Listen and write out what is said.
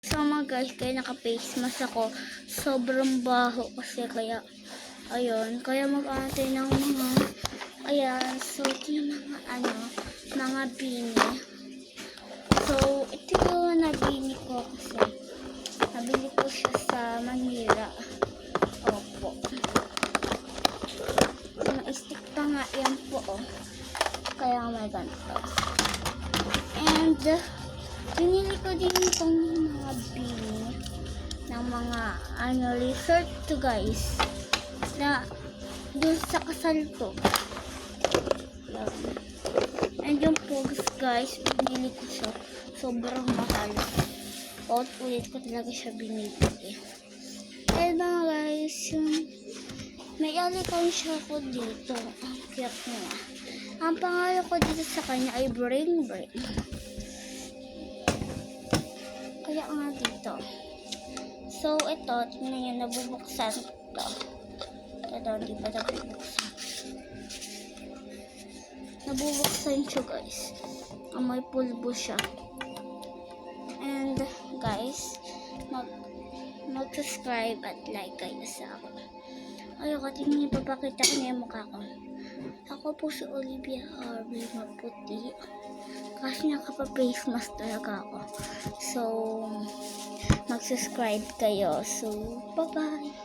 So mga guys, kaya naka-face mask ako. Sobrang baho kasi kaya ayun, kaya mag-aantay ng mga ayan, so ito yung mga bini. So ito yung nabini ko kasi nabili ko siya sa Manila. Opo. Na-stick pa nga yan po kaya may ganito. And binili ko din itong mga bini ng mga resort to guys na dun sa kasal to. Yan. And yung pogs guys, binili ko siya. Sobrang mahal. Ulit ko talaga siya binili. And mga guys, yung may alikon siya ko dito. Ang cute niya. Ang pangalan ko dito sa kanya ay Brain Brain. Kaya nga dito. So, ito, tingnan nyo, nabubuksan ito. Ito, hindi pa nabubuksan. Nabubuksan siya, guys. May pulbo siya. And, guys, mag-subscribe at like kayo sa akin. Ayoko, tingnan nyo, papakita ko niya yung mukha ko. Ako po si Olivia Harvey, maputi. Kasi nakapa-face mask talaga ako. So, mag-subscribe kayo. So, bye-bye!